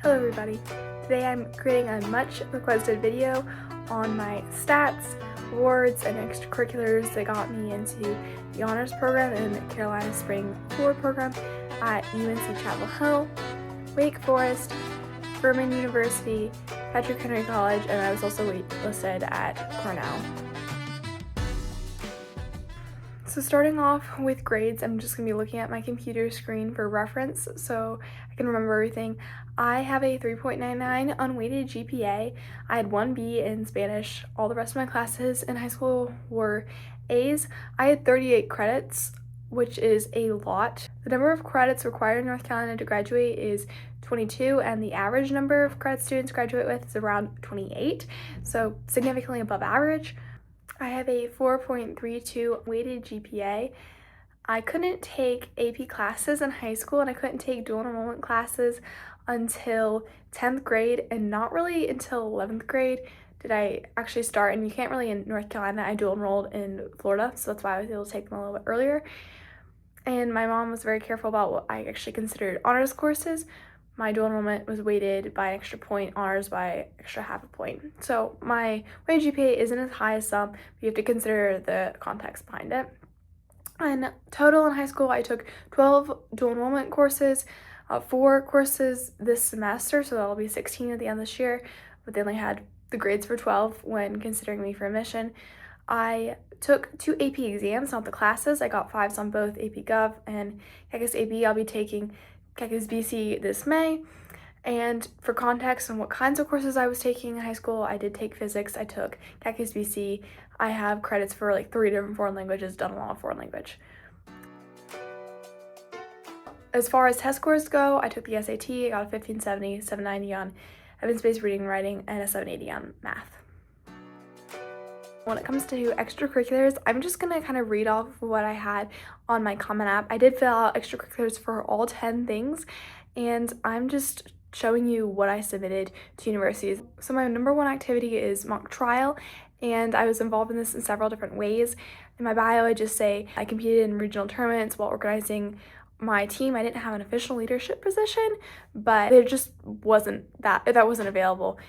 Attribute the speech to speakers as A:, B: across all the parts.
A: Hello everybody! Today I'm creating a much requested video on my stats, awards, and extracurriculars that got me into the honors program in the Carolina Spring Forward program at UNC Chapel Hill, Wake Forest, Furman University, Patrick Henry College, and I was also waitlisted at Cornell. So starting off with grades, I'm just going to be looking at my computer screen for reference so I can remember everything. I have a 3.99 unweighted GPA. I had 1 B in Spanish. All the rest of my classes in high school were A's. I had 38 credits, which is a lot. The number of credits required in North Carolina to graduate is 22, and the average number of credits students graduate with is around 28, so significantly above average. I have a 4.32 weighted GPA. I couldn't take AP classes in high school, and I couldn't take dual enrollment classes until 10th grade, and not really until 11th grade did I actually start. And you can't really in North Carolina. I dual enrolled in Florida, so that's why I was able to take them a little bit earlier. And my mom was very careful about what I actually considered honors courses. My dual enrollment was weighted by an extra point, honors by extra half a point. So my weighted GPA isn't as high as some, but you have to consider the context behind it. And total in high school, I took 12 dual enrollment courses, 4 courses this semester, so that'll be 16 at the end of this year, but they only had the grades for 12 when considering me for admission. I took 2 AP exams, not the classes. I got 5s on both AP Gov and Calculus AB. I'll be taking Calculus BC this May. And for context on what kinds of courses I was taking in high school, I did take physics. I took Calculus BC. I have credits for like 3 different foreign languages, done a lot of foreign language. As far as test scores go, I took the SAT. I got a 1570, 790 on evidence-based reading and writing, and a 780 on math. When it comes to extracurriculars, I'm just going to kind of read off what I had on my Common App. I did fill out extracurriculars for all 10 things, and I'm just showing you what I submitted to universities. So my number 1 activity is mock trial, and I was involved in this in several different ways. In my bio, I just say I competed in regional tournaments while organizing my team. I didn't have an official leadership position, but it just wasn't that wasn't available.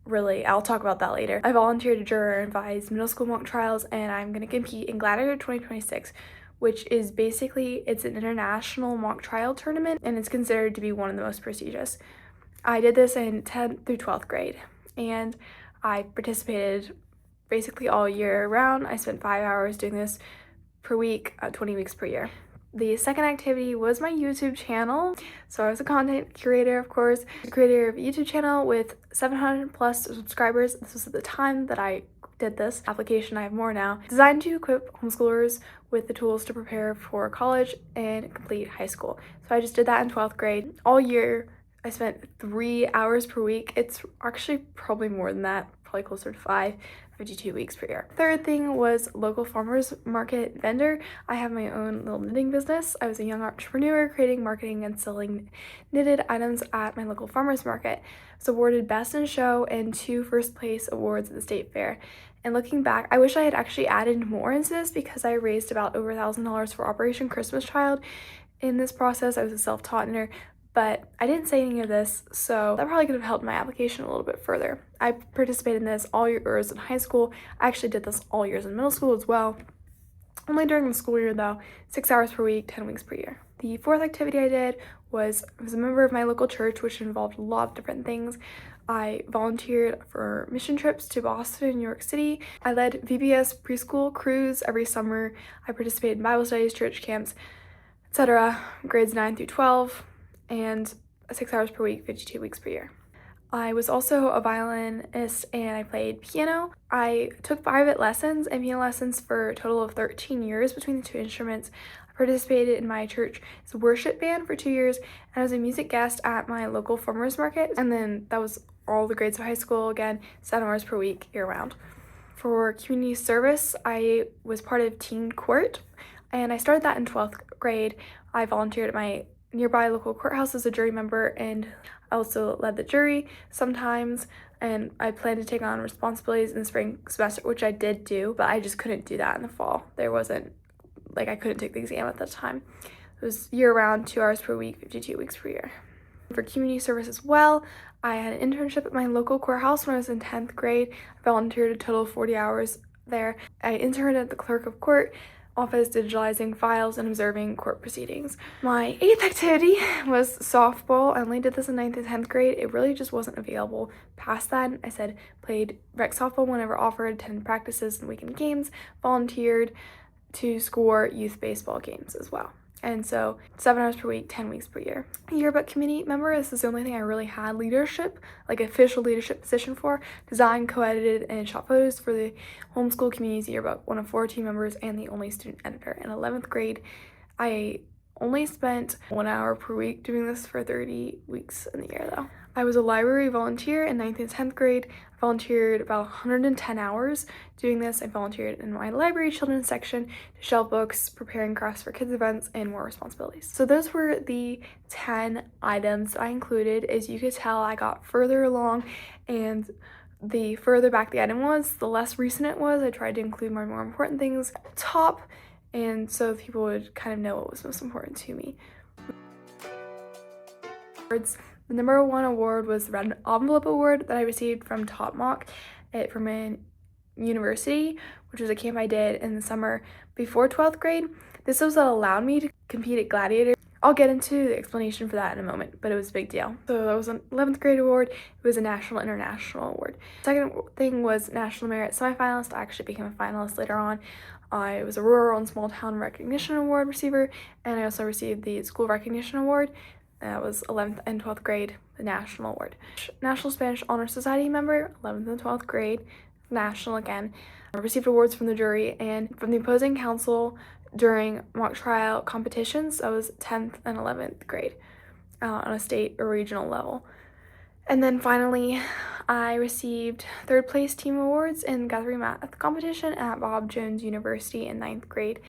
A: Really, I'll talk about that later. I volunteered to juror and advise middle school mock trials, and I'm going to compete in Gladiator 2026, which is basically, it's an international mock trial tournament, and it's considered to be one of the most prestigious. I did this in 10th through 12th grade, and I participated basically all year round. I spent 5 hours doing this per week, 20 weeks per year. The second activity was my YouTube channel. So I was a content curator, of course, creator of a YouTube channel with 700 plus subscribers. This was at the time that I did this application. I have more now. Designed to equip homeschoolers with the tools to prepare for college and complete high school. So I just did that in 12th grade. All year, I spent 3 hours per week. It's actually probably more than that, probably closer to 5. 52 weeks per year. Third thing was local farmers market vendor. I have my own little knitting business. I was a young entrepreneur creating, marketing, and selling knitted items at my local farmers market. I was awarded best in show and 2 first place awards at the state fair. And looking back, I wish I had actually added more into this because I raised about over $1,000 for Operation Christmas Child. In this process, I was a self-taught knitter, but I didn't say any of this, so that probably could have helped my application a little bit further. I participated in this all years in high school. I actually did this all years in middle school as well. Only during the school year though, 6 hours per week, 10 weeks per year. The fourth activity I did was I was a member of my local church, which involved a lot of different things. I volunteered for mission trips to Boston and New York City. I led VBS preschool crews every summer. I participated in Bible studies, church camps, etc. Grades 9 through 12. And 6 hours per week, 52 weeks per year. I was also a violinist and I played piano. I took private lessons and piano lessons for a total of 13 years between the 2 instruments. I participated in my church's worship band for 2 years, and I was a music guest at my local farmers market. And then that was all the grades of high school, again, 7 hours per week, year round. For community service, I was part of Teen Court, and I started that in 12th grade. I volunteered at my nearby local courthouse as a jury member, and I also led the jury sometimes, and I plan to take on responsibilities in the spring semester, which I did do, but I just couldn't do that in the fall. There wasn't, I couldn't take the exam at that time. It was year-round, 2 hours per week, 52 weeks per year. For community service as well, I had an internship at my local courthouse when I was in 10th grade. I volunteered a total of 40 hours there. I interned at the clerk of court office, digitalizing files and observing court proceedings. My 8th activity was softball. I only did this in 9th and 10th grade. It really just wasn't available past that. I said played rec softball whenever offered, attended practices and weekend games, volunteered to score youth baseball games as well. And so 7 hours per week, 10 weeks per year. Yearbook committee member, this is the only thing I really had leadership, like official leadership position for. Designed, co-edited, and shot photos for the homeschool community's yearbook, one of 4 team members and the only student editor. In 11th grade, I only spent 1 hour per week doing this for 30 weeks in the year though. I was a library volunteer in 9th and 10th grade. I volunteered about 110 hours doing this. I volunteered in my library children's section to shelf books, preparing crafts for kids events, and more responsibilities. So those were the 10 items I included. As you could tell, I got further along, and the further back the item was, the less recent it was. I tried to include my more important things at the top, and so people would kind of know what was most important to me. The number 1 award was the Red Envelope Award that I received from Top Mock at Furman University, which was a camp I did in the summer before 12th grade. This was what allowed me to compete at Gladiator. I'll get into the explanation for that in a moment, but it was a big deal. So that was an 11th grade award. It was a national international award. Second thing was National Merit Semifinalist. I actually became a finalist later on. I was a Rural and Small Town Recognition Award receiver, and I also received the School Recognition Award. That was 11th and 12th grade, the National Award. National Spanish Honor Society member, 11th and 12th grade, national again. I received awards from the jury and from the opposing counsel during mock trial competitions. I was 10th and 11th grade on a state or regional level. And then finally, I received 3rd place team awards in Guthrie Math competition at Bob Jones University in 9th grade.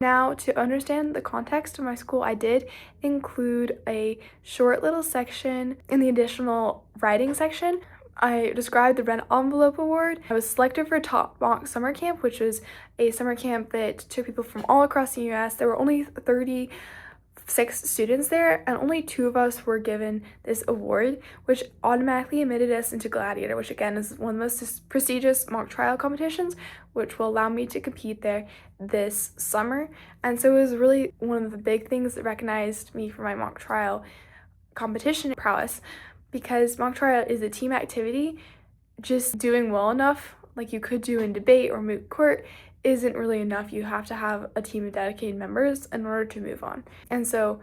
A: Now, to understand the context of my school, I did include a short little section in the additional writing section. I described the Red Envelope Award. I was selected for Top Mock Summer Camp, which was a summer camp that took people from all across the U.S. There were only 36 students there, and only 2 of us were given this award, which automatically admitted us into Gladiator, which again is one of the most prestigious mock trial competitions, which will allow me to compete there this summer. And so it was really one of the big things that recognized me for my mock trial competition prowess, because mock trial is a team activity. Just doing well enough, like you could do in debate or moot court, isn't really enough. You have to have a team of dedicated members in order to move on. And so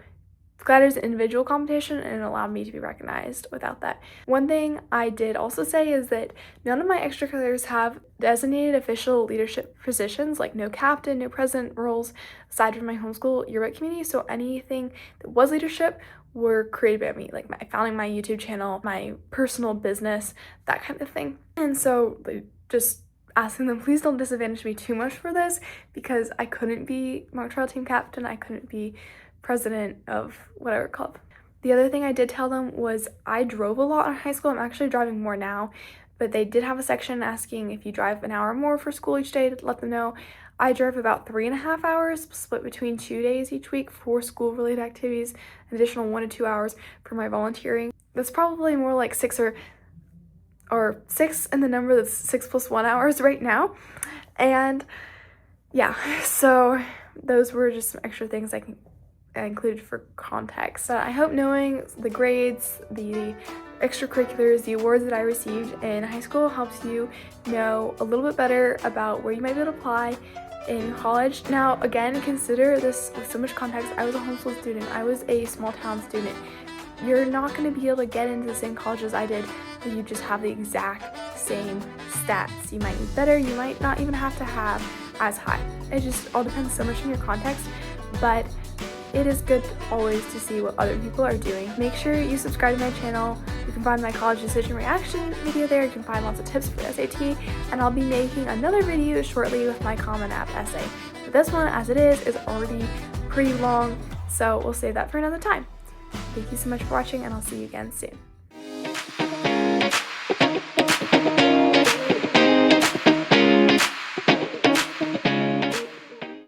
A: Gladiator is an individual competition, and it allowed me to be recognized without that. One thing I did also say is that none of my extracurriculars have designated official leadership positions, like no captain, no president roles, aside from my homeschool yearbook community. So anything that was leadership were created by me, like founding my YouTube channel, my personal business, that kind of thing. And so just asking them, please don't disadvantage me too much for this, because I couldn't be mock trial team captain, I couldn't be president of whatever club. The other thing I did tell them was I drove a lot in high school. I'm actually driving more now, but they did have a section asking if you drive an hour more for school each day, to let them know. I drove about 3.5 hours, split between 2 days each week for school-related activities, an additional 1 to 2 hours for my volunteering. That's probably more like 6 or 6 in the number that's 6 plus 1 hours right now. And yeah, so those were just some extra things I included for context. So I hope knowing the grades, the extracurriculars, the awards that I received in high school helps you know a little bit better about where you might be able to apply in college. Now, again, consider this with so much context. I was a homeschool student. I was a small town student. You're not going to be able to get into the same college as I did if you just have the exact same stats. You might need better. You might not even have to have as high. It just all depends so much on your context, but it is good always to see what other people are doing. Make sure you subscribe to my channel. You can find my college decision reaction video there. You can find lots of tips for SAT, and I'll be making another video shortly with my Common App essay. But this one, as it is already pretty long, so we'll save that for another time. Thank you so much for watching, and I'll see you again soon.